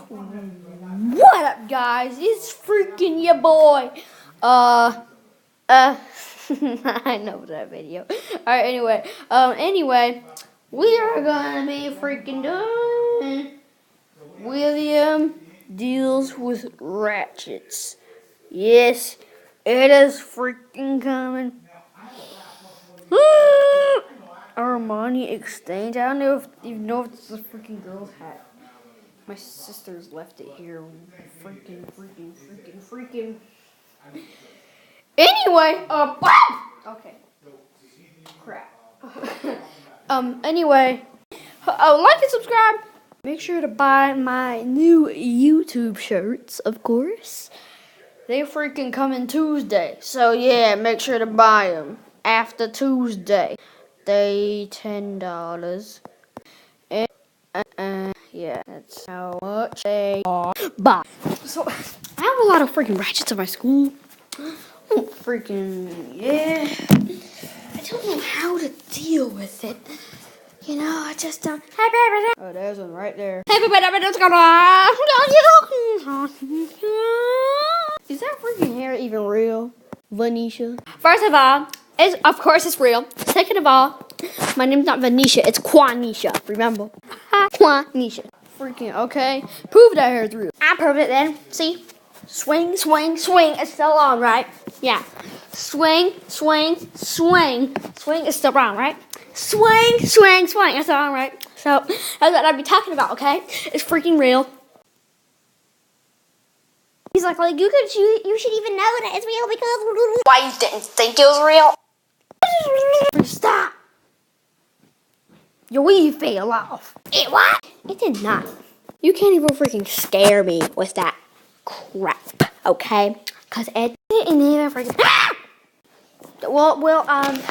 What up, guys? It's freaking your boy. I know that video. Alright, anyway, we are gonna be freaking doing William deals with ratchets. Yes, it is freaking coming. Armani Exchange. I don't know if you know if it's a freaking girl's hat. My sister's left it here. Freaking. Anyway, okay. Crap. Anyway, like and subscribe. Make sure to buy my new YouTube shirts, of course. They freaking come in Tuesday. So yeah, make sure to buy them after Tuesday. They $10. And yeah, that's how much they are. Bye. So I have a lot of freaking ratchets at my school. Yeah. I don't know how to deal with it. You know, I just don't. Hey, baby. Oh, there's one right there. Hey, baby, what's going on? Is that freaking hair even real, Vanisha? First of all, of course it's real. Second of all, my name's not Vanisha, it's Quanisha. Remember? Quanisha. Freaking okay. Prove that hair's real. I proved it then. See? Swing. It's still on, right? Yeah. Swing. Swing is still on, right? Swing. It's still on, right? So that's what I'd be talking about, okay? It's freaking real. He's like you should even know that it's real because why you didn't think it was real? Stop. Your weave fell off. It what? It did not. You can't even freaking scare me with that crap, okay? Cause it didn't even freaking. Well, I can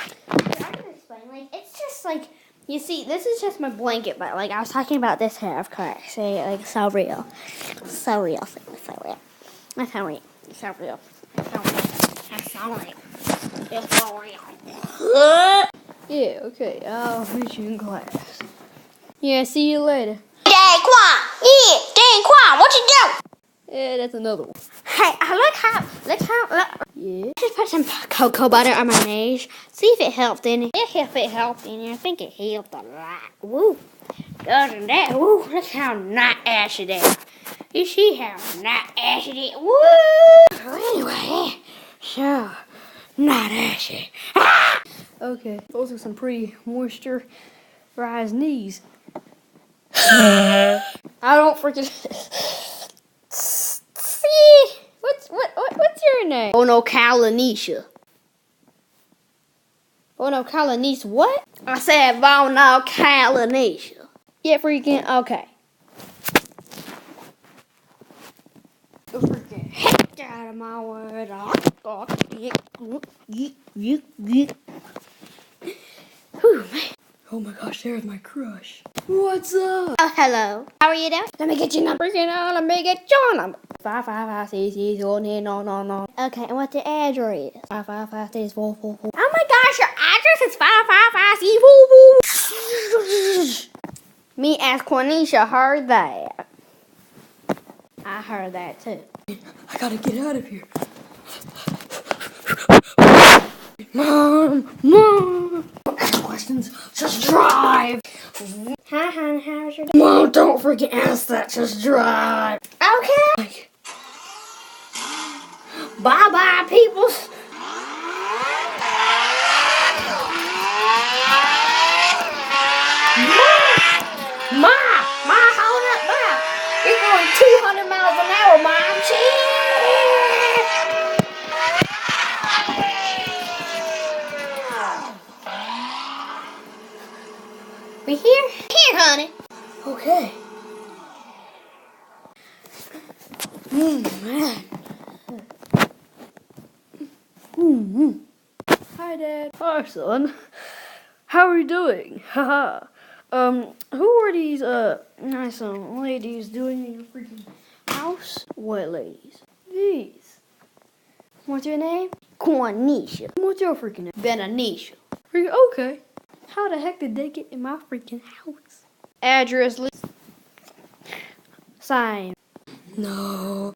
explain. Like, it's just like you see, this is just my blanket, but like I was talking about this hair, of course. See, like so real. That's so real. It's so real. Yeah, okay. I'll meet you in class. Yeah, see you later. Dang Quan, what you do? Yeah, that's another one. Hey, look how. Yeah. Just put some cocoa butter on my nails. See if it helped any. If it helped any, I think it helped a lot. Woo. Other than that, woo, look how not ashy it is. You see how not ashy it is? Woo. Anyway, so, not ashy. Okay, those are some pretty moisturized knees. I don't freaking see. What's your name? Oh no, Calanisha. Oh no, Calanisha. What? I said, oh no, Calanisha. Yeah, freaking okay. Go freaking heck out of my word. Whew, man. Oh my gosh, there's my crush. What's up? Oh, hello. How are you doing? Let me get your number. Let me get your number. 555 no. Okay, and what's your address? 555 Oh my gosh, your address is 555 Me as Quanisha heard that. I heard that too. I gotta get out of here. Mom. Ask questions. Just drive. Hi, hon, how's your day? Mom, don't freaking ask that. Just drive. Okay. Bye, peoples. Ma, hold up, Ma. You're going 200 miles an hour, Mom. Shit. We here? Here, honey. Okay. Man. Hi, Dad. Hi, son. How are you doing? Haha. Who are these, nice ladies doing in your freaking house? What ladies? These. What's your name? Quanisha. What's your freaking name? Benanisha. Okay. How the heck did they get in my freaking house? Address list. Sign. No.